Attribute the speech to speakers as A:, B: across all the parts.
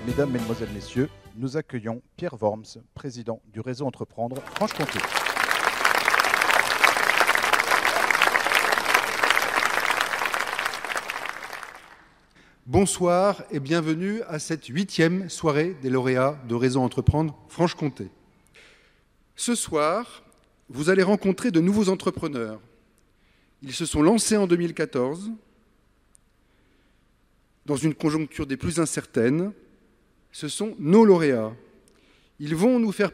A: Mesdames, Mesdemoiselles, Messieurs, nous accueillons Pierre Worms, président du réseau Entreprendre Franche-Comté.
B: Bonsoir et bienvenue à cette 8e soirée des lauréats de Réseau Entreprendre Franche-Comté. Ce soir, vous allez rencontrer de nouveaux entrepreneurs. Ils se sont lancés en 2014 dans une conjoncture des plus incertaines. Ce sont nos lauréats. Ils vont vous faire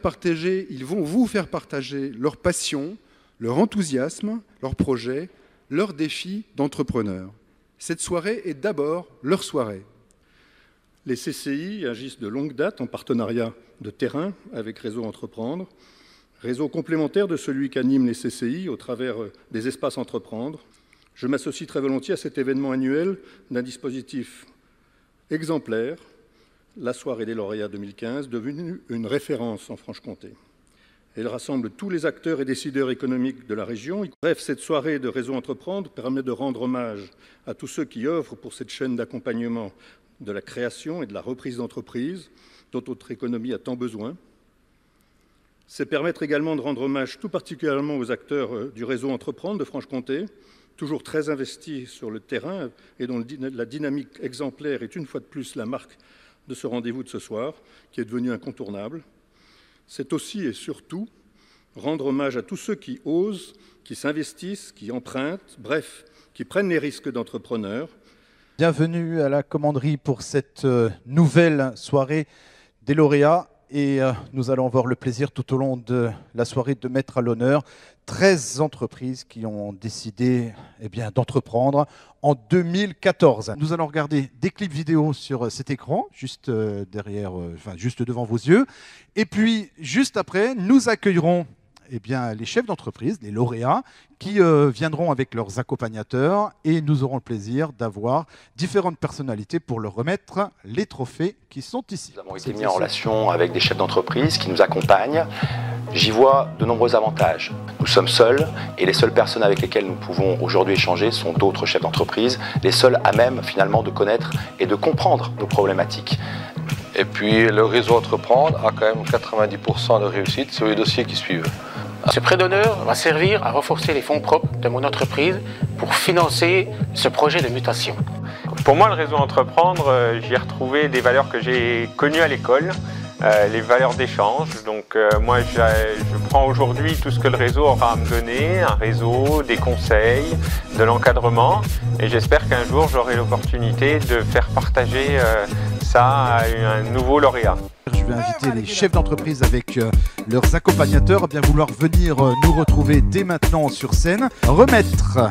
B: partager leur passion, leur enthousiasme, leurs projets, leurs défis d'entrepreneurs. Cette soirée est d'abord leur soirée. Les CCI agissent de longue date en partenariat de terrain avec Réseau Entreprendre, réseau complémentaire de celui qu'animent les CCI au travers des espaces Entreprendre. Je m'associe très volontiers à cet événement annuel d'un dispositif exemplaire, la soirée des lauréats 2015, devenue une référence en Franche-Comté. Elle rassemble tous les acteurs et décideurs économiques de la région. Bref, cette soirée de Réseau Entreprendre permet de rendre hommage à tous ceux qui œuvrent pour cette chaîne d'accompagnement de la création et de la reprise d'entreprise dont notre économie a tant besoin. C'est permettre également de rendre hommage tout particulièrement aux acteurs du Réseau Entreprendre de Franche-Comté, toujours très investis sur le terrain et dont la dynamique exemplaire est une fois de plus la marque de ce rendez-vous de ce soir, qui est devenu incontournable. C'est aussi et surtout rendre hommage à tous ceux qui osent, qui s'investissent, qui empruntent, bref, qui prennent les risques d'entrepreneurs.
A: Bienvenue à la commanderie pour cette nouvelle soirée des lauréats. Et nous allons avoir le plaisir tout au long de la soirée de mettre à l'honneur 13 entreprises qui ont décidé d'entreprendre en 2014. Nous allons regarder des clips vidéo sur cet écran, juste juste devant vos yeux. Et puis, juste après, nous accueillerons les chefs d'entreprise, les lauréats, qui viendront avec leurs accompagnateurs et nous aurons le plaisir d'avoir différentes personnalités pour leur remettre les trophées qui sont ici.
C: Nous avons été mis en relation avec des chefs d'entreprise qui nous accompagnent. J'y vois de nombreux avantages. Nous sommes seuls et les seules personnes avec lesquelles nous pouvons aujourd'hui échanger sont d'autres chefs d'entreprise, les seuls à même finalement de connaître et de comprendre nos problématiques.
D: Et puis le réseau Entreprendre a quand même 90% de réussite sur les dossiers qui suivent.
E: Ce prêt d'honneur va servir à renforcer les fonds propres de mon entreprise pour financer ce projet de mutation.
F: Pour moi, le réseau Entreprendre, j'y ai retrouvé des valeurs que j'ai connues à l'école, les valeurs d'échange. Donc moi, je prends aujourd'hui tout ce que le réseau aura à me donner, un réseau, des conseils, de l'encadrement. Et j'espère qu'un jour, j'aurai l'opportunité de faire partager ça à un nouveau lauréat.
A: Je vais inviter les chefs d'entreprise avec leurs accompagnateurs à bien vouloir venir nous retrouver dès maintenant sur scène. Remettre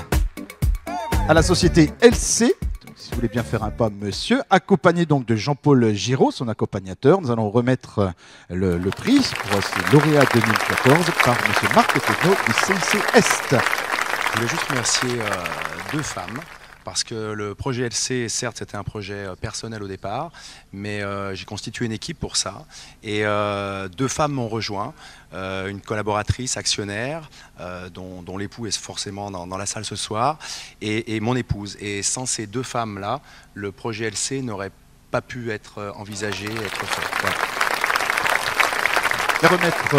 A: à la société LC, donc, si vous voulez bien faire un pas monsieur, accompagné donc de Jean-Paul Giraud, son accompagnateur. Nous allons remettre le prix pour ce lauréat 2014 par monsieur Marc Tegno du CIC Est.
G: Je voulais juste remercier deux femmes. Parce que le projet LC, certes, c'était un projet personnel au départ, mais j'ai constitué une équipe pour ça. Et deux femmes m'ont rejoint, une collaboratrice actionnaire, dont l'époux est forcément dans la salle ce soir, et mon épouse. Et sans ces deux femmes-là, le projet LC n'aurait pas pu être envisagé, être fait.
A: Voilà. Remettre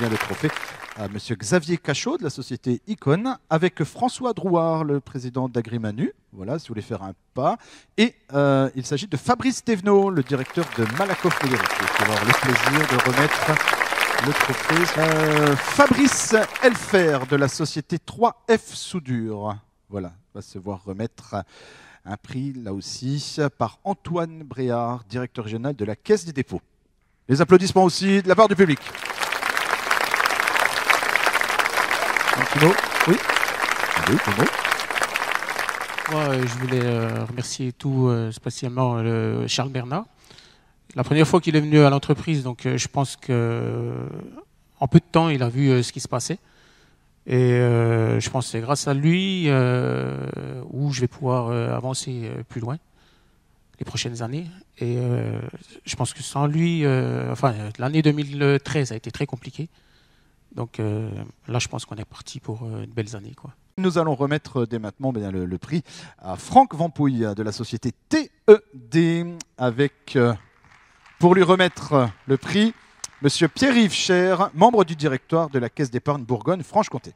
A: le trophée à M. Xavier Cachot de la société Icon, avec François Drouard, le président d'Agrimanu, voilà, si vous voulez faire un pas. Et il s'agit de Fabrice Thévenot, le directeur de Malakoff Médéric, qui va avoir le plaisir de remettre le trophée. Fabrice Elfer de la société 3F Soudure, voilà, va se voir remettre un prix, là aussi, par Antoine Bréard, directeur régional de la Caisse des dépôts. Les applaudissements aussi de la part du public. Oui. Oui,
E: moi, je voulais remercier tout spécialement Charles Bernard. La première fois qu'il est venu à l'entreprise, donc je pense qu'en peu de temps, il a vu ce qui se passait. Et je pense que c'est grâce à lui où je vais pouvoir avancer plus loin les prochaines années. Et je pense que sans lui, l'année 2013 a été très compliquée. Donc là, je pense qu'on est parti pour de belles années, quoi.
A: Nous allons remettre dès maintenant le prix à Franck Vampouille de la société TED avec Pour lui remettre le prix, Monsieur Pierre-Yves Cher, membre du directoire de la Caisse d'épargne Bourgogne-Franche-Comté.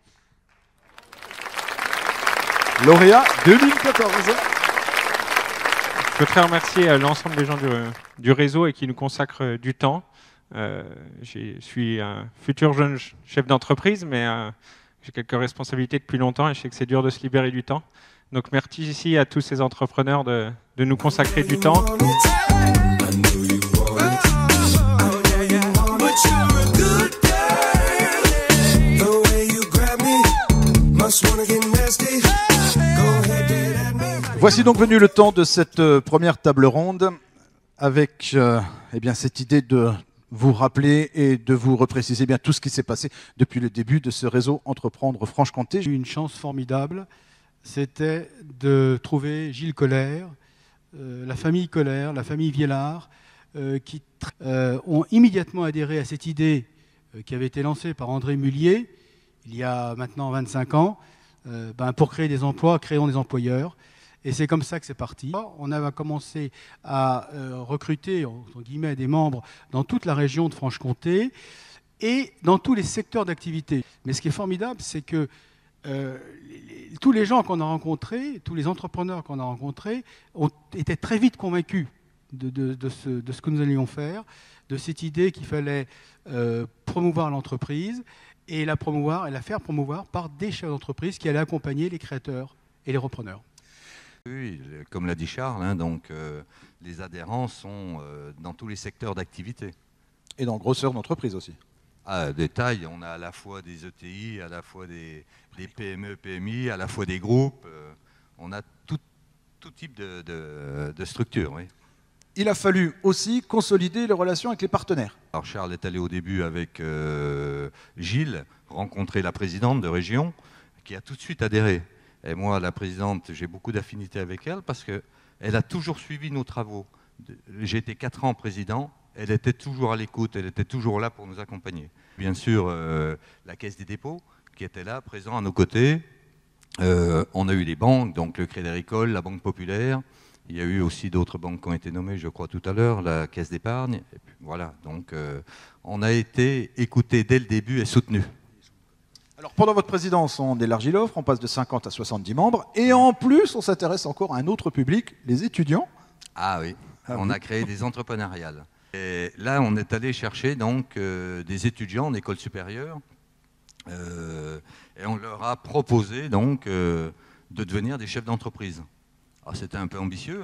A: Lauréat 2014.
F: Je voudrais remercier l'ensemble des gens du réseau et qui nous consacrent du temps. Je suis un futur jeune chef d'entreprise, mais j'ai quelques responsabilités depuis longtemps et je sais que c'est dur de se libérer du temps. Donc merci ici à tous ces entrepreneurs de nous consacrer du temps.
A: Voici donc venu le temps de cette première table ronde avec eh bien, cette idée de vous rappeler et de vous repréciser bien tout ce qui s'est passé depuis le début de ce réseau Entreprendre Franche-Comté.
H: J'ai eu une chance formidable, c'était de trouver Gilles Colère, la famille Colère, la famille Viellard, qui ont immédiatement adhéré à cette idée qui avait été lancée par André Mullier, il y a maintenant 25 ans, pour créer des emplois, créons des employeurs. Et c'est comme ça que c'est parti. On a commencé à recruter, entre guillemets, des membres dans toute la région de Franche-Comté et dans tous les secteurs d'activité. Mais ce qui est formidable, c'est que tous les gens qu'on a rencontrés, tous les entrepreneurs qu'on a rencontrés, ont été très vite convaincus de ce que nous allions faire, de cette idée qu'il fallait promouvoir l'entreprise et la faire promouvoir par des chefs d'entreprise qui allaient accompagner les créateurs et les repreneurs.
I: Oui, comme l'a dit Charles, donc les adhérents sont dans tous les secteurs d'activité.
A: Et dans grosseur d'entreprise aussi.
I: À des tailles, on a à la fois des ETI, à la fois des PME, PMI, à la fois des groupes. On a tout type de structure, oui.
A: Il a fallu aussi consolider les relations avec les partenaires.
I: Alors Charles est allé au début avec Gilles, rencontrer la présidente de région, qui a tout de suite adhéré. Et moi, la présidente, j'ai beaucoup d'affinité avec elle parce qu'elle a toujours suivi nos travaux. J'ai été 4 ans président, elle était toujours à l'écoute, elle était toujours là pour nous accompagner. Bien sûr, la Caisse des dépôts, qui était là, présent à nos côtés. On a eu les banques, donc le Crédit Agricole, la Banque Populaire. Il y a eu aussi d'autres banques qui ont été nommées, je crois, tout à l'heure, la Caisse d'épargne. Voilà, donc on a été écoutés dès le début et soutenus.
A: Alors, pendant votre présidence, on élargit l'offre, on passe de 50 à 70 membres, et en plus, on s'intéresse encore à un autre public, les étudiants.
I: Ah oui, on a créé des entrepreneuriales. Et là, on est allé chercher donc des étudiants en école supérieure, et on leur a proposé donc de devenir des chefs d'entreprise. C'était un peu ambitieux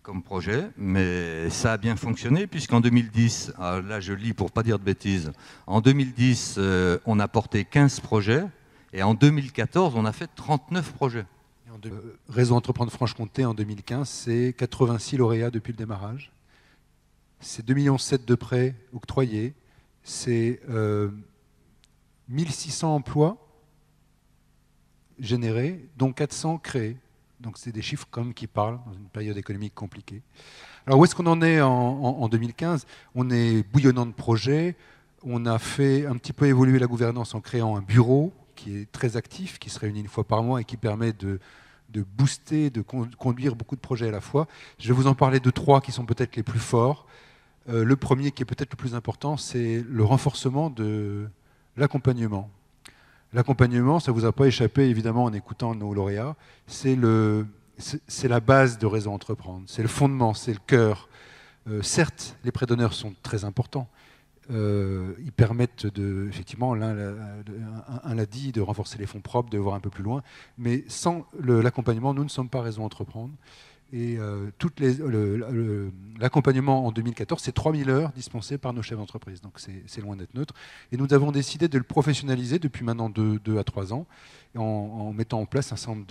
I: comme projet, mais ça a bien fonctionné puisqu'en 2010, là je lis pour ne pas dire de bêtises, en 2010 on a porté 15 projets et en 2014 on a fait 39 projets.
H: Réseau Entreprendre Franche-Comté en 2015, c'est 86 lauréats depuis le démarrage, c'est 2,7 millions de prêts octroyés, c'est 1600 emplois générés, dont 400 créés. Donc c'est des chiffres comme qui parlent dans une période économique compliquée. Alors où est-ce qu'on en est en 2015 ? On est bouillonnant de projets. On a fait un petit peu évoluer la gouvernance en créant un bureau qui est très actif, qui se réunit une fois par mois et qui permet de booster, de conduire beaucoup de projets à la fois. Je vais vous en parler de 3 qui sont peut-être les plus forts. Le premier qui est peut-être le plus important, c'est le renforcement de l'accompagnement. L'accompagnement, ça ne vous a pas échappé évidemment en écoutant nos lauréats, c'est la base de Réseau Entreprendre, c'est le fondement, c'est le cœur. Certes, les prêts d'honneur sont très importants, ils permettent effectivement, l'un l'a dit, de renforcer les fonds propres, de voir un peu plus loin, mais sans l'accompagnement, nous ne sommes pas Réseau Entreprendre. Et l'accompagnement en 2014, c'est 3000 heures dispensées par nos chefs d'entreprise. Donc c'est loin d'être neutre. Et nous avons décidé de le professionnaliser depuis maintenant 2 à 3 ans, en mettant en place un certain nombre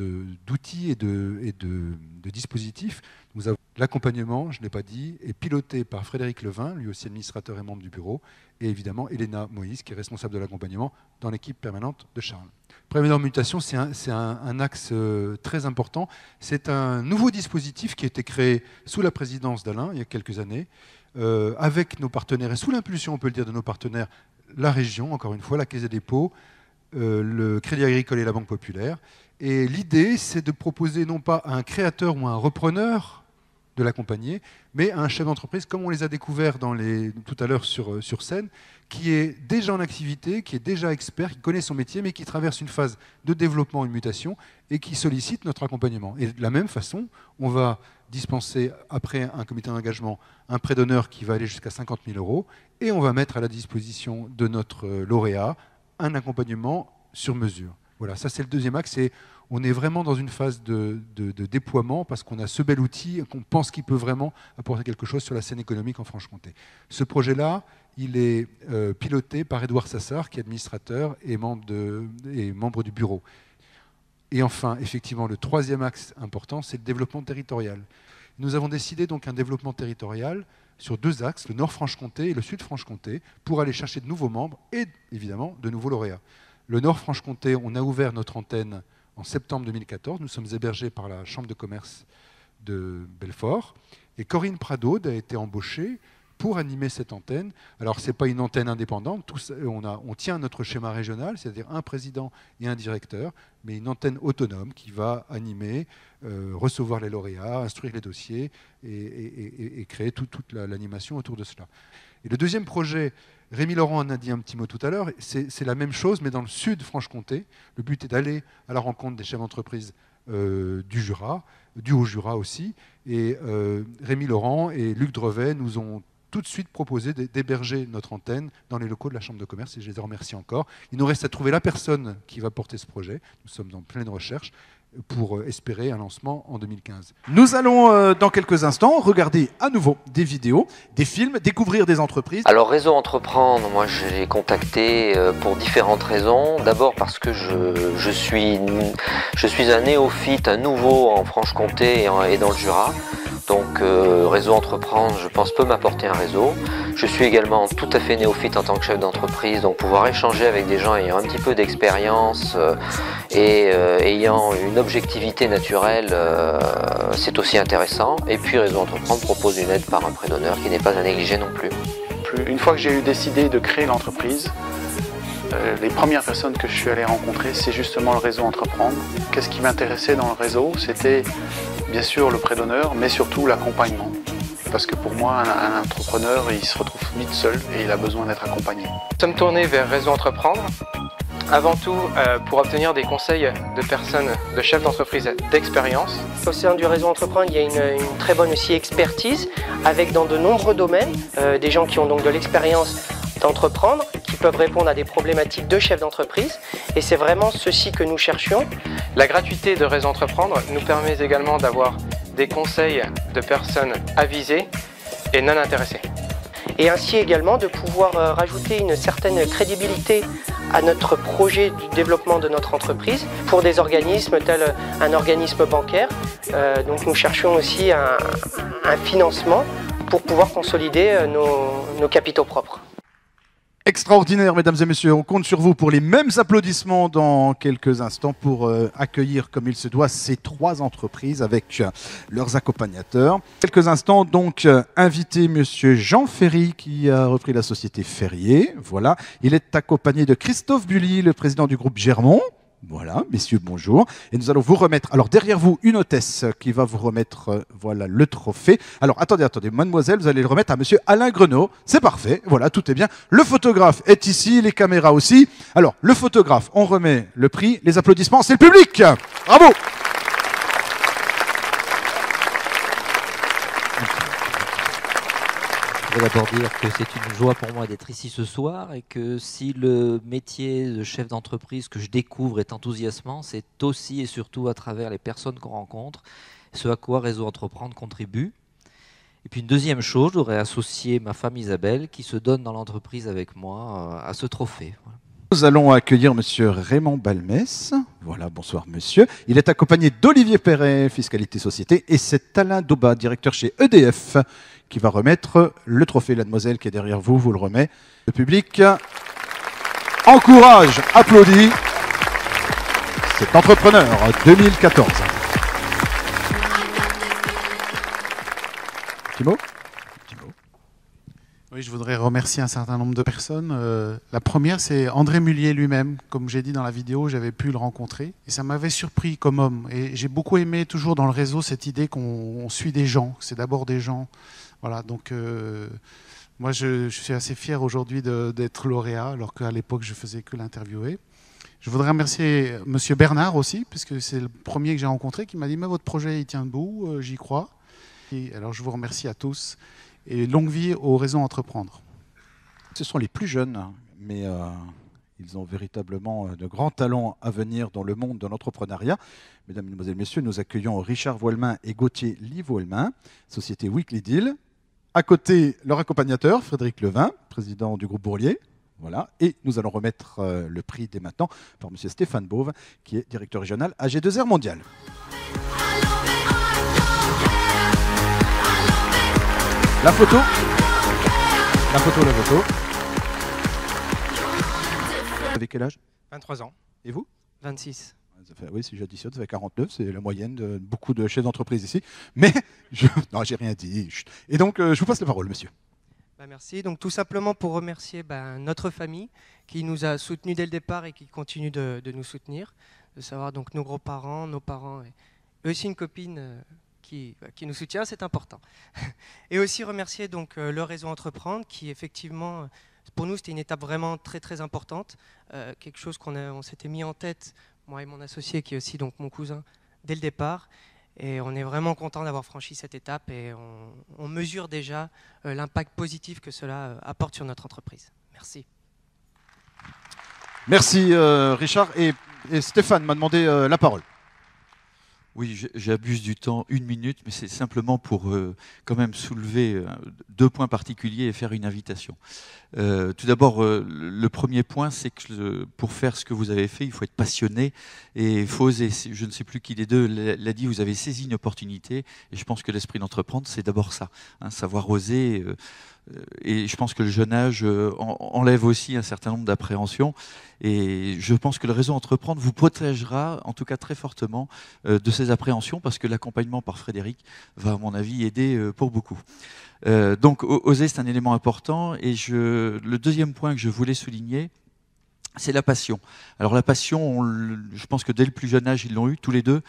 H: d'outils et de dispositifs. Nous avons l'accompagnement, je ne l'ai pas dit, est piloté par Frédéric Levin, lui aussi administrateur et membre du bureau, et évidemment Elena Moïse, qui est responsable de l'accompagnement dans l'équipe permanente de Charles. Prévenir mutation, c'est un axe très important. C'est un nouveau dispositif qui a été créé sous la présidence d'Alain il y a quelques années, avec nos partenaires, et sous l'impulsion, on peut le dire, de nos partenaires, la région, encore une fois, la Caisse des dépôts, le Crédit Agricole et la Banque Populaire. Et l'idée, c'est de proposer non pas à un créateur ou à un repreneur de l'accompagner, mais un chef d'entreprise, comme on les a découverts tout à l'heure sur scène, qui est déjà en activité, qui est déjà expert, qui connaît son métier, mais qui traverse une phase de développement, une mutation, et qui sollicite notre accompagnement. Et de la même façon, on va dispenser, après un comité d'engagement, un prêt d'honneur qui va aller jusqu'à 50 000 €, et on va mettre à la disposition de notre lauréat un accompagnement sur mesure. Voilà, ça c'est le deuxième axe. On est vraiment dans une phase de déploiement parce qu'on a ce bel outil et qu'on pense qu'il peut vraiment apporter quelque chose sur la scène économique en Franche-Comté. Ce projet-là, il est piloté par Édouard Sassard, qui est administrateur et membre du bureau. Et enfin, effectivement, le troisième axe important, c'est le développement territorial. Nous avons décidé donc un développement territorial sur deux axes, le Nord-Franche-Comté et le Sud-Franche-Comté, pour aller chercher de nouveaux membres et évidemment de nouveaux lauréats. Le Nord-Franche-Comté, on a ouvert notre antenne en septembre 2014. Nous sommes hébergés par la Chambre de commerce de Belfort. Et Corinne Pradaude a été embauchée pour animer cette antenne. Alors, ce n'est pas une antenne indépendante. On tient notre schéma régional, c'est-à-dire un président et un directeur, mais une antenne autonome qui va animer, recevoir les lauréats, instruire les dossiers et créer toute l'animation autour de cela. Et le deuxième projet, Rémi Laurent en a dit un petit mot tout à l'heure, c'est la même chose, mais dans le sud Franche-Comté. Le but est d'aller à la rencontre des chefs d'entreprise du Jura, du Haut-Jura aussi. Et Rémi Laurent et Luc Drevet nous ont tout de suite proposé d'héberger notre antenne dans les locaux de la Chambre de commerce, et je les remercie encore. Il nous reste à trouver la personne qui va porter ce projet. Nous sommes en pleine recherche pour espérer un lancement en 2015.
A: Nous allons dans quelques instants regarder à nouveau des vidéos, des films, découvrir des entreprises.
J: Alors Réseau Entreprendre, moi je l'ai contacté pour différentes raisons. D'abord parce que je suis un néophyte, un nouveau en Franche-Comté et dans le Jura. Donc Réseau Entreprendre, je pense, peut m'apporter un réseau. Je suis également tout à fait néophyte en tant que chef d'entreprise, donc pouvoir échanger avec des gens ayant un petit peu d'expérience et ayant une objectivité naturelle, c'est aussi intéressant. Et puis Réseau Entreprendre propose une aide par un prêt d'honneur qui n'est pas à négliger non plus.
K: Une fois que j'ai eu décidé de créer l'entreprise, les premières personnes que je suis allé rencontrer, c'est justement le Réseau Entreprendre. Qu'est-ce qui m'intéressait dans le réseau? C'était bien sûr le prêt d'honneur, mais surtout l'accompagnement. Parce que pour moi, un entrepreneur, il se retrouve vite seul et il a besoin d'être accompagné.
L: Nous sommes tournés vers Réseau Entreprendre, avant tout pour obtenir des conseils de personnes, de chefs d'entreprise d'expérience.
M: Au sein du Réseau Entreprendre, il y a une très bonne aussi expertise, avec dans de nombreux domaines, des gens qui ont donc de l'expérience d'entreprendre, qui peuvent répondre à des problématiques de chefs d'entreprise, et c'est vraiment ceci que nous cherchions.
L: La gratuité de Réseau Entreprendre nous permet également d'avoir des conseils de personnes avisées et non intéressées.
M: Et ainsi également de pouvoir rajouter une certaine crédibilité à notre projet du développement de notre entreprise pour des organismes tels un organisme bancaire. Donc nous cherchions aussi un financement pour pouvoir consolider nos capitaux propres.
A: Extraordinaire, mesdames et messieurs. On compte sur vous pour les mêmes applaudissements dans quelques instants pour accueillir comme il se doit ces trois entreprises avec leurs accompagnateurs. Quelques instants, donc, invité monsieur Jean Ferry qui a repris la société Ferrier. Voilà. Il est accompagné de Christophe Bully, le président du groupe Germont. Voilà, messieurs, bonjour. Et nous allons vous remettre, alors derrière vous, une hôtesse qui va vous remettre, voilà, le trophée. Alors, attendez, mademoiselle, vous allez le remettre à monsieur Alain Grenaud. C'est parfait, voilà, tout est bien. Le photographe est ici, les caméras aussi. Alors, le photographe, on remet le prix, les applaudissements, c'est le public. Bravo.
N: Je voudrais d'abord dire que c'est une joie pour moi d'être ici ce soir et que si le métier de chef d'entreprise que je découvre est enthousiasmant, c'est aussi et surtout à travers les personnes qu'on rencontre, ce à quoi Réseau Entreprendre contribue. Et puis une deuxième chose, je voudrais associer ma femme Isabelle qui se donne dans l'entreprise avec moi à ce trophée. Voilà.
A: Nous allons accueillir monsieur Raymond Balmès. Voilà, bonsoir monsieur. Il est accompagné d'Olivier Perret, Fiscalité Société, et c'est Alain Daubat, directeur chez EDF, qui va remettre le trophée. La demoiselle qui est derrière vous, vous le remet. Le public encourage, applaudit cet entrepreneur 2014. Petit mot ?
O: Oui, je voudrais remercier un certain nombre de personnes. La première, c'est André Mullier lui-même. Comme j'ai dit dans la vidéo, j'avais pu le rencontrer. Et ça m'avait surpris comme homme. Et j'ai beaucoup aimé toujours dans le réseau cette idée qu'on suit des gens. C'est d'abord des gens. Voilà, donc moi, je suis assez fier aujourd'hui d'être lauréat, alors qu'à l'époque, je faisais que l'interviewer. Je voudrais remercier Monsieur Bernard aussi, puisque c'est le premier que j'ai rencontré, qui m'a dit « Mais votre projet, il tient debout, j'y crois ». Et alors, je vous remercie à tous. Et longue vie au réseau Entreprendre.
A: Ce sont les plus jeunes, mais ils ont véritablement de grands talents à venir dans le monde de l'entrepreneuriat. Mesdames, Mesdemoiselles, Messieurs, nous accueillons Richard Voilmin et Gauthier Livoilmin, société Weekly Deal. À côté, leur accompagnateur, Frédéric Levin, président du groupe Bourlier. Voilà. Et nous allons remettre le prix dès maintenant par M. Stéphane Bauve, qui est directeur régional AG2R Mondial. La photo. La photo. Vous avez quel âge?
P: 23 ans.
A: Et vous?
P: 26.
A: Oui, si j'additionne, ça fait 49, c'est la moyenne de beaucoup de chefs d'entreprise ici. Mais, non, j'ai rien dit. Et donc, je vous passe la parole, monsieur.
P: Merci. Donc, tout simplement pour remercier notre famille qui nous a soutenus dès le départ et qui continue de nous soutenir. De savoir donc nos grands-parents, nos parents, et eux aussi une copine qui nous soutient, c'est important. Et aussi remercier donc le réseau Entreprendre qui effectivement, pour nous, c'était une étape vraiment très très importante. Quelque chose qu'on s'était mis en tête, moi et mon associé qui est aussi donc mon cousin, dès le départ. Et on est vraiment content d'avoir franchi cette étape et on mesure déjà l'impact positif que cela apporte sur notre entreprise. Merci.
A: Merci Richard. Et Stéphane m'a demandé la parole.
Q: Oui, j'abuse du temps, 1 minute, mais c'est simplement pour quand même soulever 2 points particuliers et faire une invitation. Tout d'abord, le premier point, c'est que pour faire ce que vous avez fait, il faut être passionné et il faut oser. Je ne sais plus qui des deux l'a dit, vous avez saisi une opportunité et je pense que l'esprit d'entreprendre, c'est d'abord ça, hein, savoir oser. Et je pense que le jeune âge enlève aussi un certain nombre d'appréhensions. Et je pense que le réseau Entreprendre vous protégera, en tout cas très fortement, de ces appréhensions, parce que l'accompagnement par Frédéric va, à mon avis, aider pour beaucoup. Donc, oser, c'est un élément important. Et le deuxième point que je voulais souligner, c'est la passion. Alors la passion, je pense que dès le plus jeune âge, ils l'ont eu, tous les deux.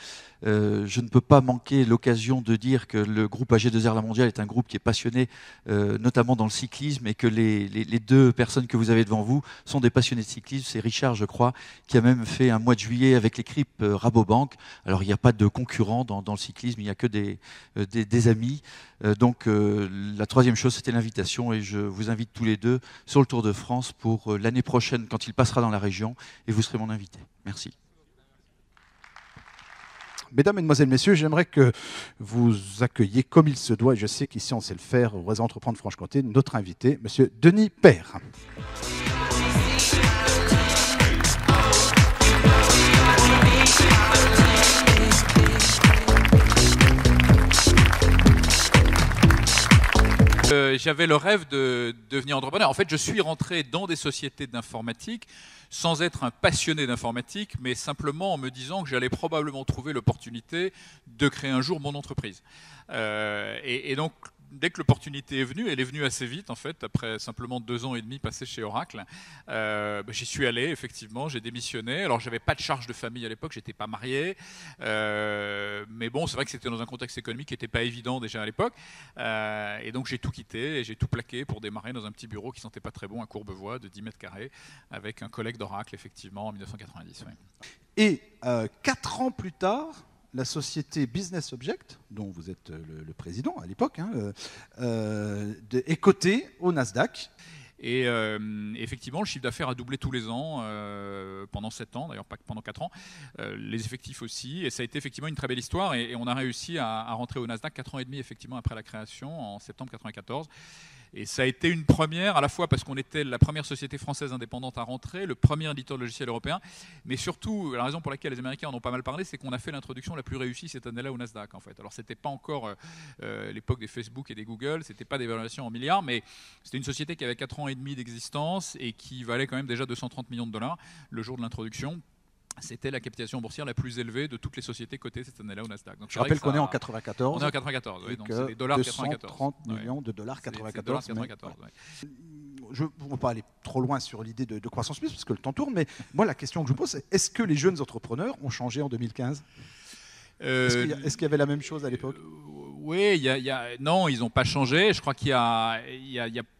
Q: Je ne peux pas manquer l'occasion de dire que le groupe AG2R La Mondiale est un groupe qui est passionné, notamment dans le cyclisme, et que les 2 personnes que vous avez devant vous sont des passionnés de cyclisme. C'est Richard, je crois, qui a même fait un mois de juillet avec l'équipe Rabobank. Alors il n'y a pas de concurrents dans le cyclisme, il n'y a que des amis. Donc la troisième chose, c'était l'invitation, et je vous invite tous les 2 sur le Tour de France pour l'année prochaine, quand il passera dans la région, et vous serez mon invité. Merci.
A: Mesdames, Mesdemoiselles, Messieurs, j'aimerais que vous accueilliez comme il se doit, et je sais qu'ici on sait le faire au réseau Entreprendre Franche-Comté, notre invité, Monsieur Denis Père.
R: J'avais le rêve de devenir entrepreneur. En fait, je suis rentré dans des sociétés d'informatique sans être un passionné d'informatique, mais simplement en me disant que j'allais probablement trouver l'opportunité de créer un jour mon entreprise. Et donc, dès que l'opportunité est venue, elle est venue assez vite en fait, après simplement 2 ans et demi passés chez Oracle. J'y suis allé, effectivement, j'ai démissionné. Alors j'avais pas de charge de famille à l'époque, j'étais pas marié. Mais bon, c'est vrai que c'était dans un contexte économique qui n'était pas évident déjà à l'époque. Et donc j'ai tout quitté et j'ai tout plaqué pour démarrer dans un petit bureau qui sentait pas très bon à Courbevoie de 10 mètres carrés avec un collègue d'Oracle, effectivement, en 1990. Oui.
A: Et 4 ans plus tard, la société Business Object, dont vous êtes le président à l'époque, est cotée au Nasdaq.
R: Et effectivement, le chiffre d'affaires a doublé tous les ans, pendant 7 ans, d'ailleurs pas que pendant 4 ans, les effectifs aussi, et ça a été effectivement une très belle histoire, et on a réussi à rentrer au Nasdaq 4 ans et demi effectivement après la création, en septembre 1994. Et ça a été une première, à la fois parce qu'on était la première société française indépendante à rentrer, le premier éditeur de logiciel européen, mais surtout, la raison pour laquelle les Américains en ont pas mal parlé, c'est qu'on a fait l'introduction la plus réussie cette année-là au Nasdaq, en fait. Alors, c'était pas encore l'époque des Facebook et des Google, c'était pas des valorisations en milliards, mais c'était une société qui avait 4 ans et demi d'existence et qui valait quand même déjà 230 millions de dollars le jour de l'introduction. c'était la capitalisation boursière la plus élevée de toutes les sociétés cotées cette année-là au Nasdaq. Donc,
A: je rappelle qu'on est en 94.
R: On est en 94, oui, donc c'est les dollars
A: 230 millions de dollars 94. Je ne veux pas aller trop loin sur l'idée de croissance plus, parce que le temps tourne, mais moi la question que je vous pose, c'est est-ce que les jeunes entrepreneurs ont changé en 2015 ? Est-ce qu'il y avait la même chose à l'époque ?
R: Oui, non, ils n'ont pas changé. Je crois qu'il y a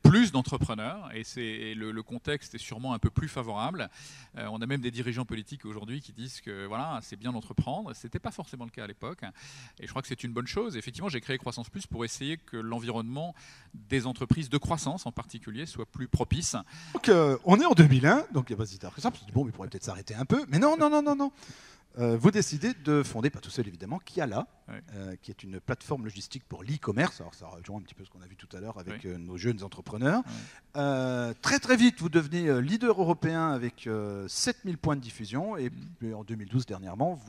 R: plus d'entrepreneurs et le contexte est sûrement un peu plus favorable. On a même des dirigeants politiques aujourd'hui qui disent que voilà, c'est bien d'entreprendre. Ce n'était pas forcément le cas à l'époque. Et je crois que c'est une bonne chose. Effectivement, j'ai créé Croissance Plus pour essayer que l'environnement des entreprises de croissance en particulier soit plus propice.
A: Donc, on est en 2001, donc il n'y a pas si tard que ça. Bon, mais il pourrait peut-être s'arrêter un peu. Mais non. Vous décidez de fonder, pas tout seul évidemment, Kiala, qui est une plateforme logistique pour l'e-commerce. Alors ça rejoint un petit peu ce qu'on a vu tout à l'heure avec nos jeunes entrepreneurs. Très très vite, vous devenez leader européen avec 7000 points de diffusion. Et puis, en 2012, dernièrement,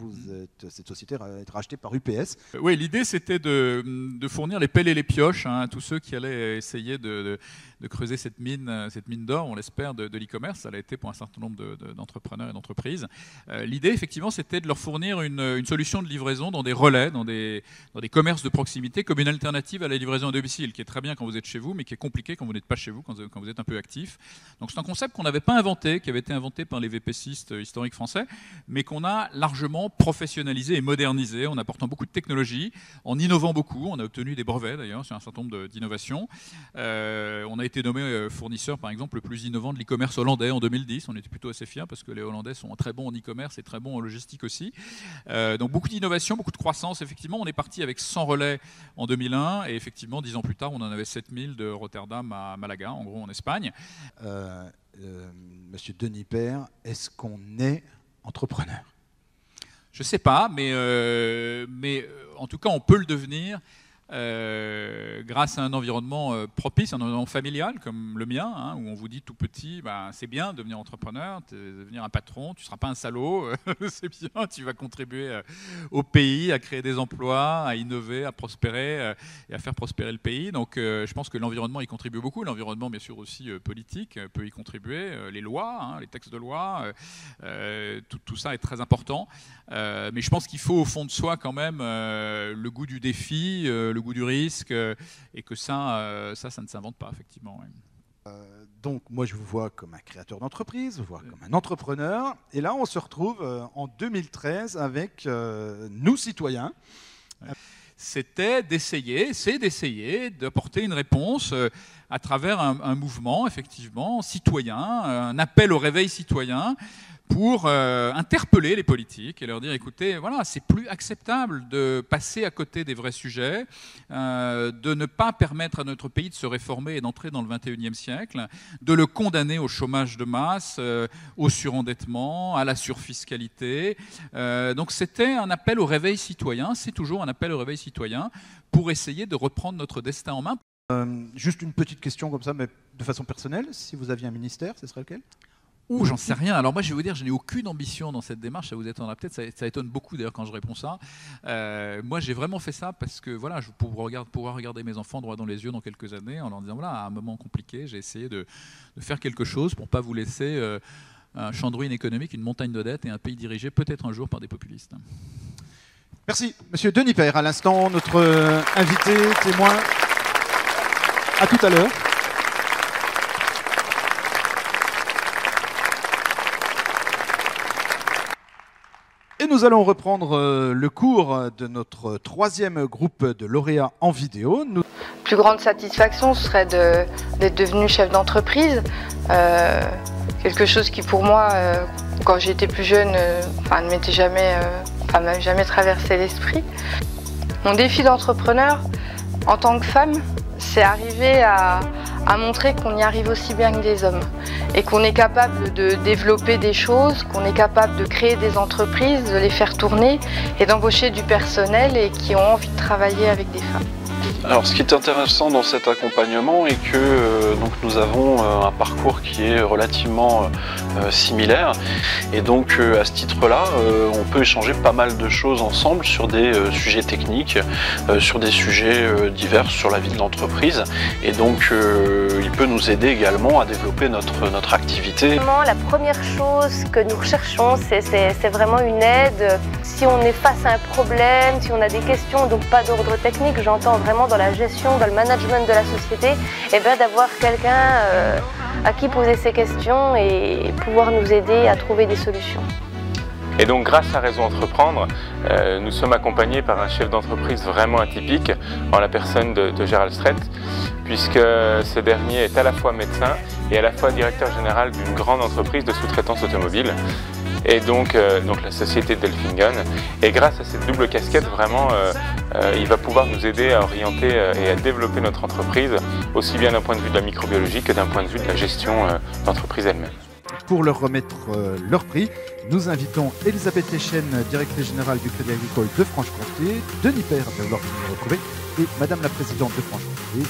A: cette société a été rachetée par UPS.
R: Oui, l'idée c'était de fournir les pelles et les pioches à tous ceux qui allaient essayer de creuser cette mine d'or, on l'espère, de l'e-commerce. Ça l'a été pour un certain nombre d'entrepreneurs et d'entreprises. L'idée, effectivement, c'était de leur fournir une solution de livraison dans des relais, dans des commerces de proximité, comme une alternative à la livraison à domicile, qui est très bien quand vous êtes chez vous, mais qui est compliqué quand vous n'êtes pas chez vous, quand vous êtes un peu actif. Donc c'est un concept qu'on n'avait pas inventé, qui avait été inventé par les VPCistes historiques français, mais qu'on a largement professionnalisé et modernisé en apportant beaucoup de technologies, en innovant beaucoup. On a obtenu des brevets d'ailleurs sur un certain nombre d'innovations. On a été nommé fournisseur, par exemple, le plus innovant de l'e-commerce hollandais en 2010. On était plutôt assez fiers parce que les Hollandais sont très bons en e-commerce et très bons en logistique aussi. Donc beaucoup d'innovation, beaucoup de croissance. Effectivement, on est parti avec 100 relais en 2001 et effectivement, 10 ans plus tard, on en avait 7000 de Rotterdam à Malaga, en gros en Espagne.
A: Monsieur Denis Père, est-ce qu'on est entrepreneur ?
R: Je ne sais pas, mais en tout cas, on peut le devenir. Grâce à un environnement propice, un environnement familial comme le mien, où on vous dit tout petit, c'est bien de devenir entrepreneur, de devenir un patron, tu ne seras pas un salaud, c'est bien, tu vas contribuer au pays, à créer des emplois, à innover, à prospérer et à faire prospérer le pays. Donc je pense que l'environnement y contribue beaucoup, l'environnement bien sûr aussi politique peut y contribuer, les lois, les textes de loi, tout ça est très important. Mais je pense qu'il faut au fond de soi quand même le goût du défi, le goût du risque, et que ça ne s'invente pas, effectivement.
A: Donc, moi, je vous vois comme un créateur d'entreprise, je vous vois comme un entrepreneur. Et là, on se retrouve en 2013 avec nous, citoyens.
R: C'est d'essayer d'apporter une réponse à travers un mouvement, effectivement, citoyen, un appel au réveil citoyen, pour interpeller les politiques et leur dire, écoutez, voilà, c'est plus acceptable de passer à côté des vrais sujets, de ne pas permettre à notre pays de se réformer et d'entrer dans le 21e siècle, de le condamner au chômage de masse, au surendettement, à la surfiscalité. Donc c'était un appel au réveil citoyen, c'est toujours un appel au réveil citoyen pour essayer de reprendre notre destin en main.
A: Juste une petite question comme ça, mais de façon personnelle, si vous aviez un ministère, ce serait lequel ?
R: J'en sais rien. Alors moi, je vais vous dire, je n'ai aucune ambition dans cette démarche. Ça vous étonnera peut-être. Ça étonne beaucoup d'ailleurs quand je réponds ça. Moi, j'ai vraiment fait ça parce que voilà, je pouvoir regarder mes enfants droit dans les yeux dans quelques années en leur disant voilà, à un moment compliqué, j'ai essayé de faire quelque chose pour pas vous laisser un champ de ruines économique, une montagne de dettes et un pays dirigé peut-être un jour par des populistes.
A: Merci, Monsieur Denis Père. À l'instant, notre invité, témoin. À tout à l'heure. Et nous allons reprendre le cours de notre troisième groupe de lauréats en vidéo.
S: Plus grande satisfaction serait d'être devenu chef d'entreprise. Quelque chose qui pour moi, quand j'étais plus jeune, ne m'était m'a jamais traversé l'esprit. Mon défi d'entrepreneur, en tant que femme, c'est arriver à montrer qu'on y arrive aussi bien que des hommes et qu'on est capable de développer des choses, qu'on est capable de créer des entreprises, de les faire tourner et d'embaucher du personnel et qui ont envie de travailler avec des femmes.
K: Alors ce qui est intéressant dans cet accompagnement est que donc nous avons un parcours qui est relativement similaire et donc à ce titre-là on peut échanger pas mal de choses ensemble sur des sujets techniques, sur des sujets divers sur la vie de l'entreprise et donc il peut nous aider également à développer notre activité.
T: La première chose que nous recherchons c'est vraiment une aide. Si on est face à un problème, si on a des questions, donc pas d'ordre technique, j'entends vraiment dans la gestion, dans le management de la société, et bien d'avoir quelqu'un à qui poser ses questions et pouvoir nous aider à trouver des solutions.
F: Et donc grâce à Réseau Entreprendre, nous sommes accompagnés par un chef d'entreprise vraiment atypique, en la personne de Gérald Stret, puisque ce dernier est à la fois médecin et à la fois directeur général d'une grande entreprise de sous-traitance automobile. Et donc la société Delfingen. Et grâce à cette double casquette, vraiment, il va pouvoir nous aider à orienter et à développer notre entreprise, aussi bien d'un point de vue de la microbiologie que d'un point de vue de la gestion d'entreprise elle-même.
A: Pour leur remettre leur prix, nous invitons Elisabeth Echen, directrice générale du Crédit Agricole de Franche-Comté, Denis Père, va vouloir nous retrouver, et Madame la Présidente de Franche-Comté,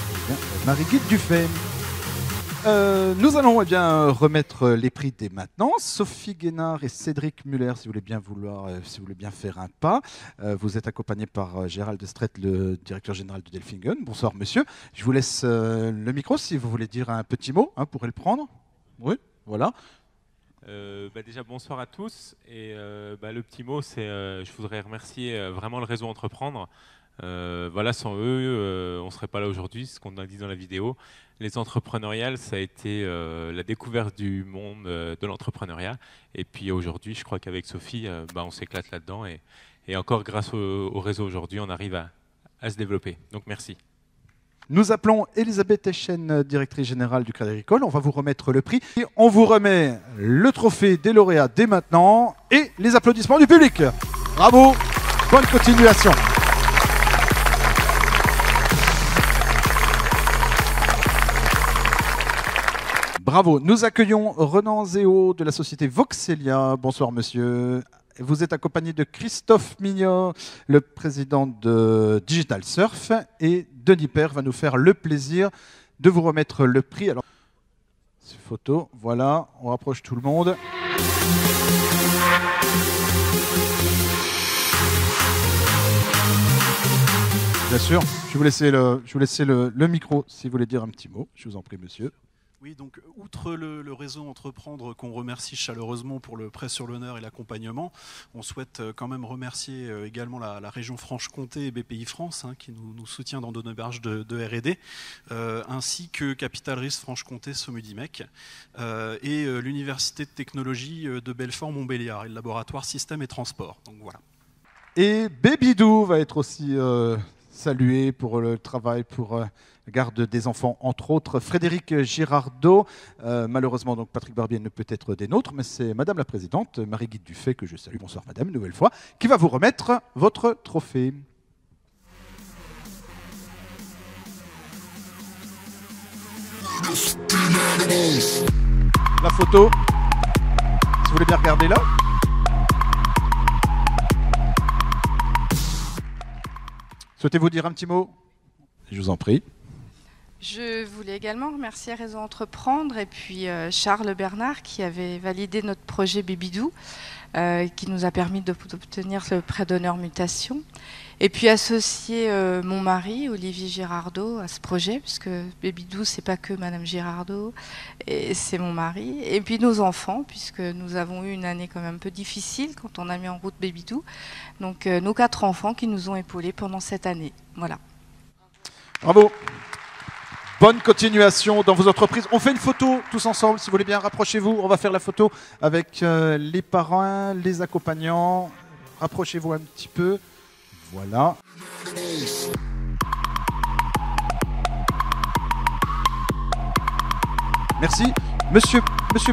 A: Marie-Guide Dufay. Nous allons remettre les prix dès maintenant. Sophie Guénard et Cédric Muller, si vous voulez bien faire un pas. Vous êtes accompagnés par Gérald Stret, le directeur général de Delfingen. Bonsoir monsieur. Je vous laisse le micro si vous voulez dire un petit mot, pour le prendre. Oui, voilà.
U: Déjà bonsoir à tous. Et le petit mot, c'est je voudrais remercier vraiment le réseau Entreprendre. Sans eux, on ne serait pas là aujourd'hui, ce qu'on a dit dans la vidéo. Les entrepreneuriales, ça a été la découverte du monde de l'entrepreneuriat. Et puis aujourd'hui, je crois qu'avec Sophie, on s'éclate là-dedans. Et encore grâce au réseau aujourd'hui, on arrive à se développer. Donc merci.
A: Nous appelons Elisabeth Echen, directrice générale du Crédit Agricole. On va vous remettre le prix. Et on vous remet le trophée des lauréats dès maintenant et les applaudissements du public. Bravo, bonne continuation. Bravo. Nous accueillons Renan Zéo de la société Voxelia. Bonsoir monsieur. Vous êtes accompagné de Christophe Mignot, le président de Digital Surf, et Denis Père va nous faire le plaisir de vous remettre le prix. Alors, photo, voilà, on rapproche tout le monde. Bien sûr, je vais vous laisser le micro si vous voulez dire un petit mot. Je vous en prie, monsieur.
V: Oui, donc outre le réseau Entreprendre qu'on remercie chaleureusement pour le prêt sur l'honneur et l'accompagnement, on souhaite quand même remercier également la région Franche-Comté et BPI France qui nous soutient dans nos démarches de R&D, ainsi que Capital Risque Franche-Comté Somudimec et l'Université de technologie de Belfort-Montbéliard et le laboratoire Système et Transport. Donc voilà.
A: Et Babydou va être aussi salué pour le travail pour la garde des enfants, entre autres. Frédéric Girardot, malheureusement donc Patrick Barbier ne peut être des nôtres, mais c'est Madame la Présidente, Marie-Guide Dufay, que je salue, bonsoir Madame, une nouvelle fois, qui va vous remettre votre trophée. La photo, si vous voulez bien regarder là. Souhaitez-vous dire un petit mot? Je vous en prie.
W: Je voulais également remercier Réseau Entreprendre et puis Charles Bernard qui avait validé notre projet Babydou, qui nous a permis d'obtenir le prêt d'honneur mutation. Et puis associer mon mari, Olivier Girardot, à ce projet, puisque Babydou, c'est pas que Madame Girardot, et c'est mon mari. Et puis nos enfants, puisque nous avons eu une année quand même un peu difficile quand on a mis en route Babydou. Donc nos 4 enfants qui nous ont épaulés pendant cette année. Voilà.
A: Bravo. Bonne continuation dans vos entreprises. On fait une photo tous ensemble, si vous voulez bien, rapprochez-vous. On va faire la photo avec les parrains, les accompagnants. Rapprochez-vous un petit peu. Voilà. Merci. Monsieur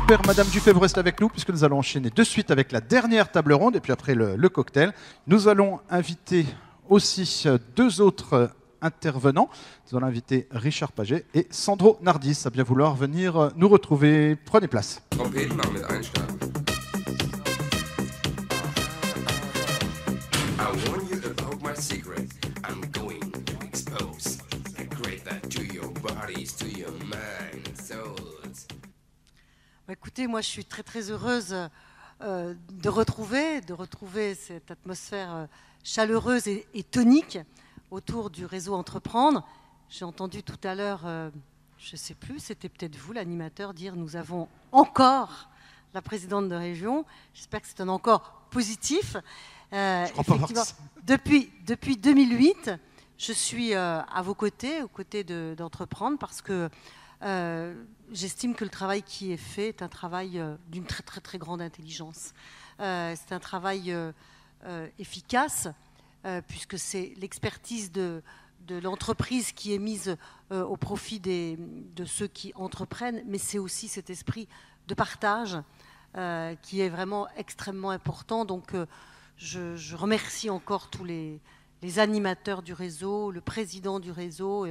A: Père, Madame Dufay, vous restez avec nous puisque nous allons enchaîner de suite avec la dernière table ronde et puis après le cocktail. Nous allons inviter aussi 2 autres intervenants. Nous allons inviter Richard Paget et Sandro Nardis à bien vouloir venir nous retrouver. Prenez place.
X: I warn you about my secret. I'm going to expose.
B: Écoutez, moi je suis très très heureuse de retrouver cette atmosphère chaleureuse et tonique autour du réseau Entreprendre. J'ai entendu tout à l'heure, je ne sais plus, c'était peut-être vous l'animateur, dire nous avons encore la présidente de région. J'espère que c'est un encore positif.
A: Je crois pas.
B: Depuis 2008, je suis à vos côtés, aux côtés d'Entreprendre, parce que j'estime que le travail qui est fait est un travail d'une très très très grande intelligence. C'est un travail efficace, puisque c'est l'expertise de l'entreprise qui est mise au profit de ceux qui entreprennent, mais c'est aussi cet esprit de partage qui est vraiment extrêmement important. Donc je remercie encore tous les animateurs du réseau, le président du réseau.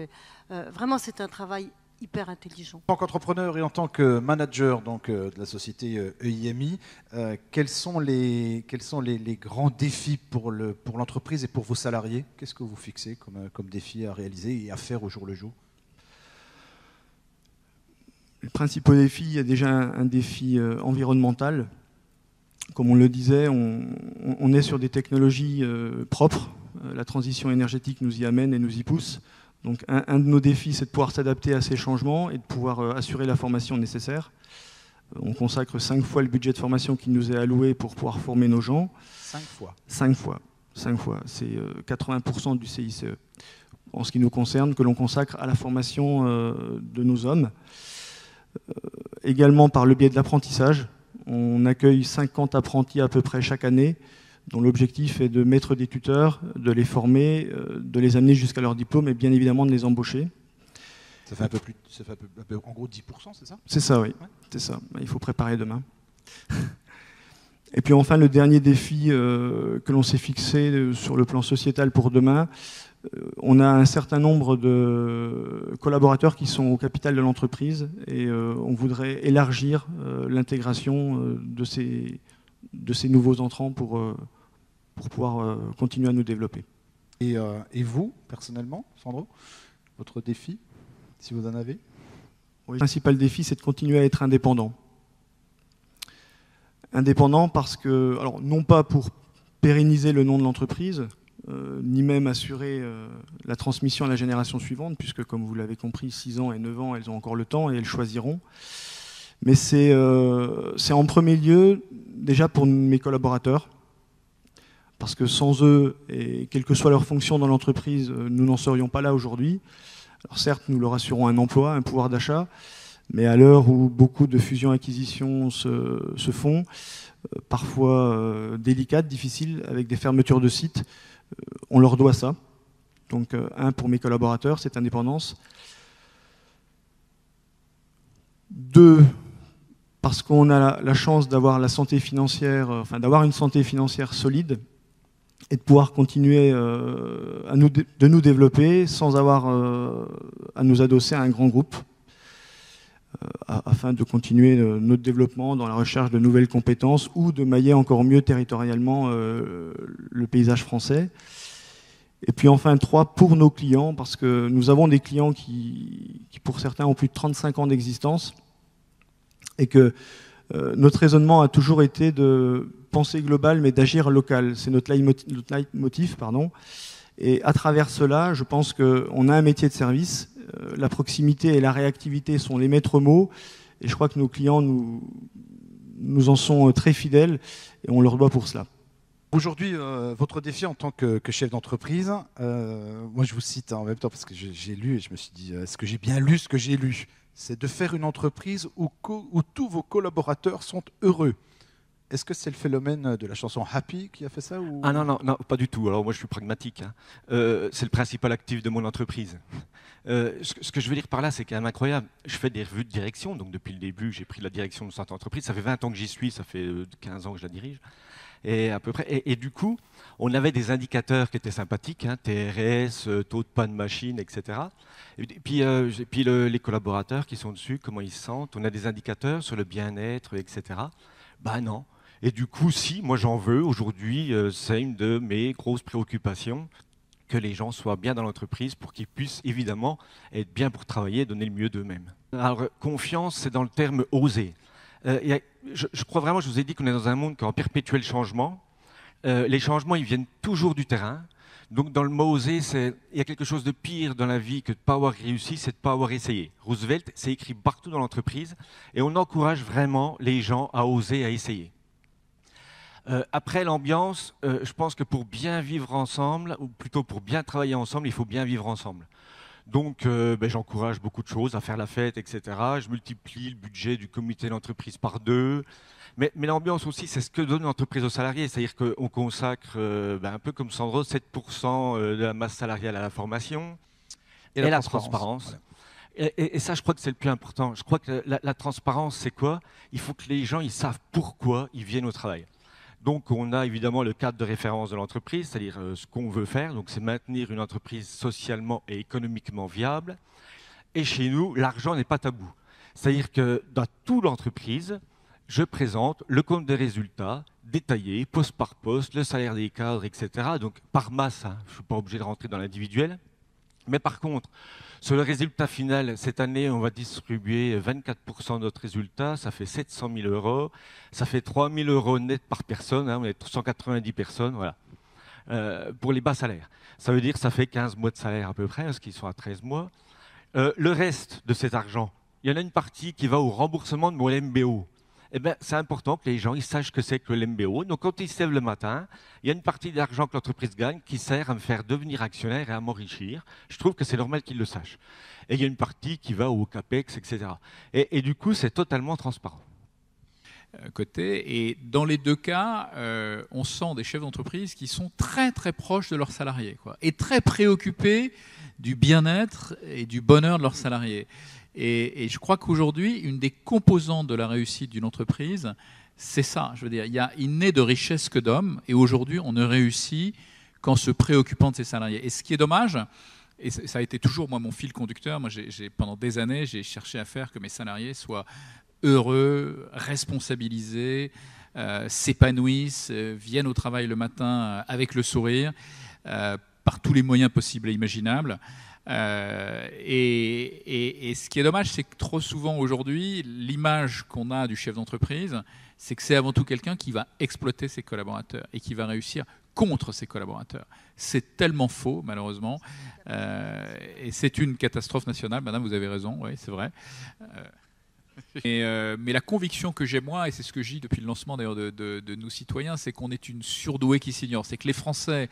B: Vraiment, c'est un travail hyper intelligent.
A: En tant qu'entrepreneur et en tant que manager donc, de la société EIMI, quels sont les grands défis pour l'entreprise et pour vos salariés? Qu'est-ce que vous fixez comme défi à réaliser et à faire au jour le jour?
C: Le principal défi, il y a déjà un défi environnemental. Comme on le disait, on est sur des technologies propres. La transition énergétique nous y amène et nous y pousse. Donc un de nos défis, c'est de pouvoir s'adapter à ces changements et de pouvoir assurer la formation nécessaire. On consacre 5 fois le budget de formation qui nous est alloué pour pouvoir former nos gens.
A: 5 fois
C: 5 fois. 5 fois. C'est 80% du CICE. En ce qui nous concerne, que l'on consacre à la formation de nos hommes. Également par le biais de l'apprentissage. On accueille 50 apprentis à peu près chaque année, dont l'objectif est de mettre des tuteurs, de les former, de les amener jusqu'à leur diplôme et bien évidemment de les embaucher.
A: Ça fait en gros 10%, c'est ça?
C: C'est ça, oui. Ouais. C'est ça. Il faut préparer demain. Et puis enfin, le dernier défi que l'on s'est fixé sur le plan sociétal pour demain, on a un certain nombre de collaborateurs qui sont au capital de l'entreprise et on voudrait élargir l'intégration de ces nouveaux entrants pour pouvoir continuer à nous développer.
A: Et vous, personnellement, Sandro, votre défi, si vous en avez?
C: Oui. Le principal défi, c'est de continuer à être indépendant. Indépendant parce que, alors non pas pour pérenniser le nom de l'entreprise, ni même assurer la transmission à la génération suivante, puisque comme vous l'avez compris, 6 ans et 9 ans, elles ont encore le temps et elles choisiront. Mais c'est en premier lieu déjà pour mes collaborateurs, parce que sans eux, et quelle que soit leur fonction dans l'entreprise, nous n'en serions pas là aujourd'hui. Alors certes, nous leur assurons un emploi, un pouvoir d'achat, mais à l'heure où beaucoup de fusions-acquisitions se font, parfois délicates, difficiles, avec des fermetures de sites, on leur doit ça. Donc pour mes collaborateurs, cette indépendance. 2, parce qu'on a la chance d'avoir la santé financière, d'avoir une santé financière solide et de pouvoir continuer de nous développer sans avoir à nous adosser à un grand groupe afin de continuer notre développement dans la recherche de nouvelles compétences ou de mailler encore mieux territorialement le paysage français. Et puis enfin 3, pour nos clients, parce que nous avons des clients qui pour certains ont plus de 35 ans d'existence et que notre raisonnement a toujours été de penser global mais d'agir local. C'est notre leitmotiv, pardon. Et à travers cela, je pense qu'on a un métier de service. La proximité et la réactivité sont les maîtres mots. Et je crois que nos clients nous en sont très fidèles et on leur doit pour cela.
A: Aujourd'hui, votre défi en tant que chef d'entreprise, moi je vous cite en même temps parce que j'ai lu et je me suis dit, est-ce que j'ai bien lu ce que j'ai lu? C'est de faire une entreprise où tous vos collaborateurs sont heureux. Est-ce que c'est le phénomène de la chanson Happy qui a fait ça ou...
D: Ah non, pas du tout. Alors moi je suis pragmatique. Hein. C'est le principal actif de mon entreprise. Ce que je veux dire par là, c'est quand même incroyable. Je fais des revues de direction, donc depuis le début, j'ai pris la direction de cette entreprise. Ça fait 20 ans que j'y suis, ça fait 15 ans que je la dirige. Et à peu près. Et du coup, on avait des indicateurs qui étaient sympathiques, hein, TRS, taux de panne machine, etc. Et puis les collaborateurs qui sont dessus, comment ils se sentent. On a des indicateurs sur le bien-être, etc. Ben non. Et du coup, si, moi j'en veux. Aujourd'hui, c'est une de mes grosses préoccupations, que les gens soient bien dans l'entreprise pour qu'ils puissent évidemment être bien pour travailler et donner le mieux d'eux-mêmes. Alors, confiance, c'est dans le terme oser. Je crois vraiment, je vous ai dit qu'on est dans un monde qui est en perpétuel changement. Les changements, ils viennent toujours du terrain. Donc dans le mot oser, il y a quelque chose de pire dans la vie que de ne pas avoir réussi, c'est de ne pas avoir essayé. Roosevelt, c'est écrit partout dans l'entreprise et on encourage vraiment les gens à oser, à essayer. Après l'ambiance, je pense que pour bien vivre ensemble, ou plutôt pour bien travailler ensemble, il faut bien vivre ensemble. Donc j'encourage beaucoup de choses, à faire la fête, etc. Je multiplie le budget du comité d'entreprise par 2. Mais l'ambiance aussi, c'est ce que donne l'entreprise aux salariés. C'est-à-dire qu'on consacre, un peu comme Sandro, 7% de la masse salariale à la formation et la transparence. Voilà. Et ça, je crois que c'est le plus important. Je crois que la transparence, c'est quoi? Il faut que les gens ils savent pourquoi ils viennent au travail. Donc, on a évidemment le cadre de référence de l'entreprise, c'est-à-dire ce qu'on veut faire. Donc, c'est maintenir une entreprise socialement et économiquement viable. Et chez nous, l'argent n'est pas tabou. C'est-à-dire que dans toute l'entreprise, je présente le compte des résultats détaillé, poste par poste, le salaire des cadres, etc. Donc par masse, hein, je ne suis pas obligé de rentrer dans l'individuel. Mais par contre, sur le résultat final, cette année, on va distribuer 24% de notre résultat, ça fait 700 000 €, ça fait 3 000 € net par personne, hein, on est 190 personnes, voilà, pour les bas salaires. Ça veut dire que ça fait 15 mois de salaire à peu près, parce qu'ils sont à 13 mois. Le reste de cet argent, il y en a une partie qui va au remboursement de mon MBO. Eh bien, c'est important que les gens ils sachent que c'est que l'MBO. Donc, quand ils se lèvent le matin, il y a une partie de l'argent que l'entreprise gagne qui sert à me faire devenir actionnaire et à m'enrichir. Je trouve que c'est normal qu'ils le sachent. Et il y a une partie qui va au CAPEX, etc. Et du coup, c'est totalement transparent.
R: Et dans les deux cas, on sent des chefs d'entreprise qui sont très très proches de leurs salariés, quoi, et très préoccupés du bien-être et du bonheur de leurs salariés. Et je crois qu'aujourd'hui, une des composantes de la réussite d'une entreprise, c'est ça. Je veux dire, il n'est de richesse que d'hommes, et aujourd'hui, on ne réussit qu'en se préoccupant de ses salariés. Et ce qui est dommage, et ça a été toujours moi mon fil conducteur, moi pendant des années, j'ai cherché à faire que mes salariés soient heureux, responsabilisés, s'épanouissent, viennent au travail le matin avec le sourire, par tous les moyens possibles et imaginables. Et ce qui est dommage, c'est que trop souvent aujourd'hui, l'image qu'on a du chef d'entreprise, c'est que c'est avant tout quelqu'un qui va exploiter ses collaborateurs et qui va réussir contre ses collaborateurs. C'est tellement faux, malheureusement, et c'est une catastrophe nationale. Madame, vous avez raison, oui, c'est vrai. Mais la conviction que j'ai moi, et c'est ce que je dis depuis le lancement d'ailleurs de nos citoyens, c'est qu'on est une surdouée qui s'ignore. C'est que les Français,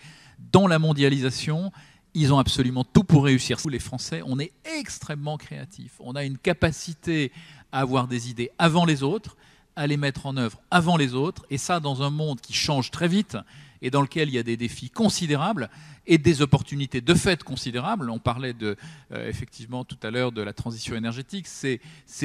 R: dans la mondialisation, ils ont absolument tout pour réussir. Nous, les Français, on est extrêmement créatifs. On a une capacité à avoir des idées avant les autres, à les mettre en œuvre avant les autres, et ça dans un monde qui change très vite et dans lequel il y a des défis considérables et des opportunités de fait considérables. On parlait effectivement tout à l'heure de la transition énergétique. C'est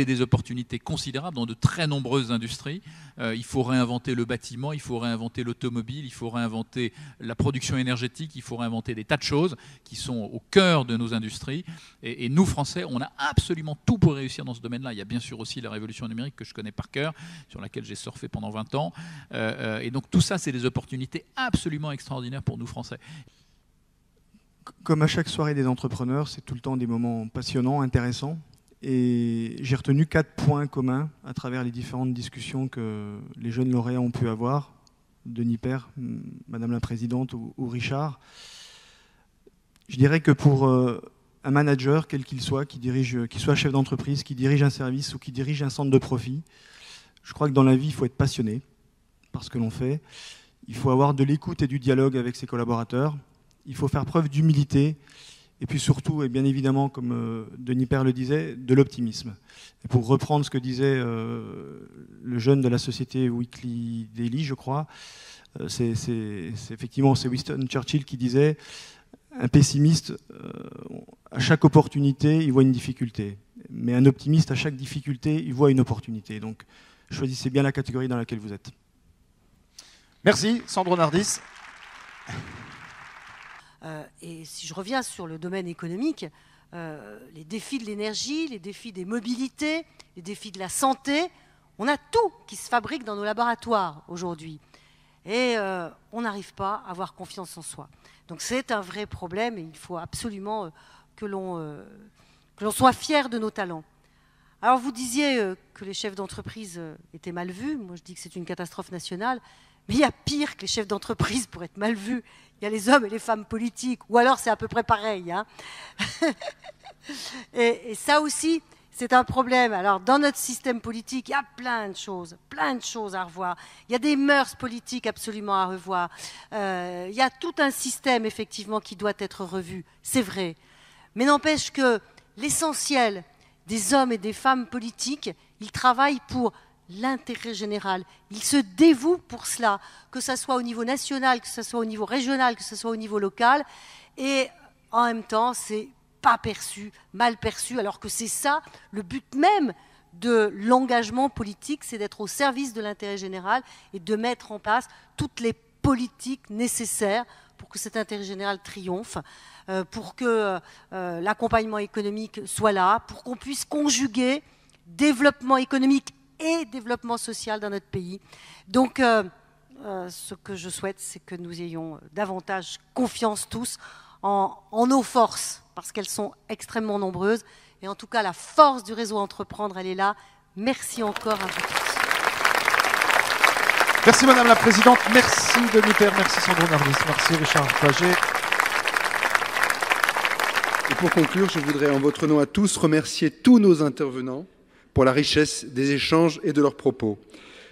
R: des opportunités considérables dans de très nombreuses industries. Il faut réinventer le bâtiment, il faut réinventer l'automobile, il faut réinventer la production énergétique, il faut réinventer des tas de choses qui sont au cœur de nos industries. Et nous, Français, on a absolument tout pour réussir dans ce domaine-là. Il y a bien sûr aussi la révolution numérique que je connais par cœur, sur laquelle j'ai surfé pendant 20 ans. Et donc tout ça, c'est des opportunités absolument extraordinaires pour nous, Français.
C: Comme à chaque soirée des entrepreneurs, c'est tout le temps des moments passionnants, intéressants. Et j'ai retenu 4 points communs à travers les différentes discussions que les jeunes lauréats ont pu avoir. Denis Père, Madame la Présidente ou Richard. Je dirais que pour un manager, quel qu'il soit, qu'il soit chef d'entreprise, qui dirige un service ou qui dirige un centre de profit, je crois que dans la vie, il faut être passionné par ce que l'on fait. Il faut avoir de l'écoute et du dialogue avec ses collaborateurs. Il faut faire preuve d'humilité et puis surtout, et bien évidemment, comme Denis Père le disait, de l'optimisme. Et pour reprendre ce que disait le jeune de la société Weekly Daily, je crois, c'est effectivement c'est Winston Churchill qui disait un pessimiste, à chaque opportunité, il voit une difficulté. Mais un optimiste, à chaque difficulté, il voit une opportunité. Donc, choisissez bien la catégorie dans laquelle vous êtes.
A: Merci, Sandro Nardis.
B: Et si je reviens sur le domaine économique, les défis de l'énergie, les défis des mobilités, les défis de la santé, on a tout qui se fabrique dans nos laboratoires aujourd'hui. Et on n'arrive pas à avoir confiance en soi. Donc c'est un vrai problème et il faut absolument que l'on soit fier de nos talents. Alors vous disiez que les chefs d'entreprise étaient mal vus. Moi je dis que c'est une catastrophe nationale. Mais il y a pire que les chefs d'entreprise pour être mal vus. Il y a les hommes et les femmes politiques. Ou alors c'est à peu près pareil. Hein. et ça aussi, c'est un problème. Alors dans notre système politique, il y a plein de choses à revoir. Il y a des mœurs politiques absolument à revoir. Il y a tout un système effectivement qui doit être revu. C'est vrai. Mais n'empêche que l'essentiel des hommes et des femmes politiques, ils travaillent pour l'intérêt général. Ils se dévouent pour cela, que ce soit au niveau national, que ce soit au niveau régional, que ce soit au niveau local. Et en même temps, c'est pas perçu, mal perçu, alors que c'est ça le but même de l'engagement politique, c'est d'être au service de l'intérêt général et de mettre en place toutes les politiques nécessaires pour que cet intérêt général triomphe, pour que l'accompagnement économique soit là, pour qu'on puisse conjuguer développement économique et développement social dans notre pays. Donc, ce que je souhaite, c'est que nous ayons davantage confiance tous en nos forces, parce qu'elles sont extrêmement nombreuses. Et en tout cas, la force du réseau Entreprendre, elle est là. Merci encore à vous tous.
A: Merci Madame la Présidente, merci Denis Père, merci Sandro Nardis, merci Richard Paget.
E: Et pour conclure, je voudrais en votre nom à tous remercier tous nos intervenants pour la richesse des échanges et de leurs propos.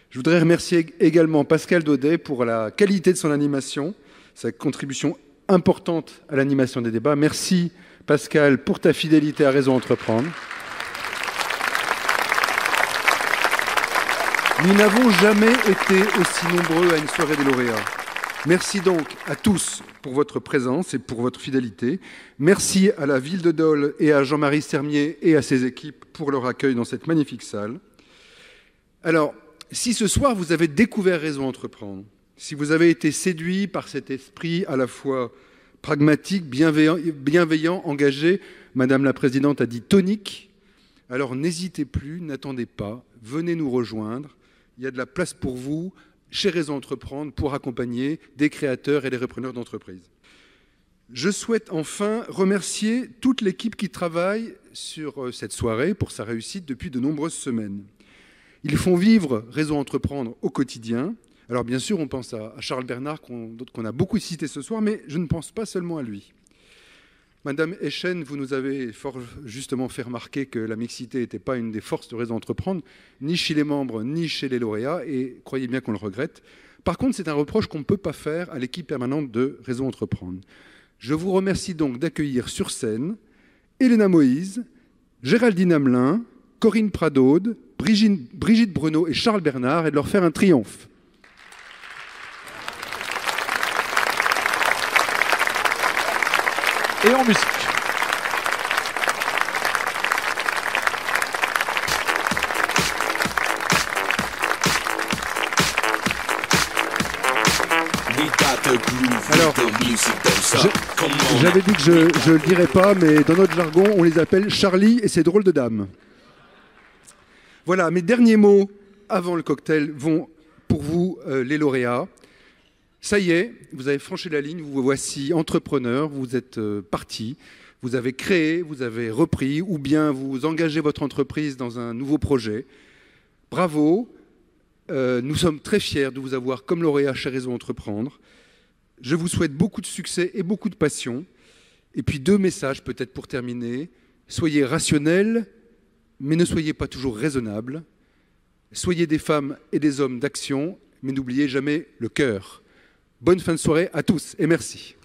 E: Je voudrais remercier également Pascal Daudet pour la qualité de son animation, sa contribution importante à l'animation des débats. Merci Pascal pour ta fidélité à Réseau Entreprendre. Nous n'avons jamais été aussi nombreux à une soirée des lauréats. Merci donc à tous pour votre présence et pour votre fidélité. Merci à la ville de Dole et à Jean-Marie Sermier et à ses équipes pour leur accueil dans cette magnifique salle. Alors, si ce soir vous avez découvert Réseau Entreprendre, si vous avez été séduit par cet esprit à la fois pragmatique, bienveillant, engagé, Madame la Présidente a dit tonique, alors n'hésitez plus, n'attendez pas, venez nous rejoindre. Il y a de la place pour vous chez Réseau Entreprendre pour accompagner des créateurs et des repreneurs d'entreprises. Je souhaite enfin remercier toute l'équipe qui travaille sur cette soirée pour sa réussite depuis de nombreuses semaines. Ils font vivre Réseau Entreprendre au quotidien. Alors bien sûr, on pense à Charles Bernard, qu'on a beaucoup cité ce soir, mais je ne pense pas seulement à lui. Madame Echen, vous nous avez fort justement fait remarquer que la mixité n'était pas une des forces de Réseau Entreprendre, ni chez les membres, ni chez les lauréats, et croyez bien qu'on le regrette. Par contre, c'est un reproche qu'on ne peut pas faire à l'équipe permanente de Réseau Entreprendre. Je vous remercie donc d'accueillir sur scène Elena Moïse, Géraldine Hamelin, Corinne Pradaude, Brigitte Bruno et Charles Bernard, et de leur faire un triomphe.
A: Et en musique.
E: Alors, j'avais dit que je ne le dirais pas, mais dans notre jargon, on les appelle Charlie et ses drôles de dames. Voilà, mes derniers mots avant le cocktail vont pour vous, les lauréats. Ça y est, vous avez franchi la ligne, vous voici entrepreneur, vous êtes parti, vous avez créé, vous avez repris, ou bien vous engagez votre entreprise dans un nouveau projet. Bravo, nous sommes très fiers de vous avoir comme lauréat chez Réseau Entreprendre. Je vous souhaite beaucoup de succès et beaucoup de passion. Et puis 2 messages peut-être pour terminer. Soyez rationnels, mais ne soyez pas toujours raisonnables. Soyez des femmes et des hommes d'action, mais n'oubliez jamais le cœur. Bonne fin de soirée à tous et merci.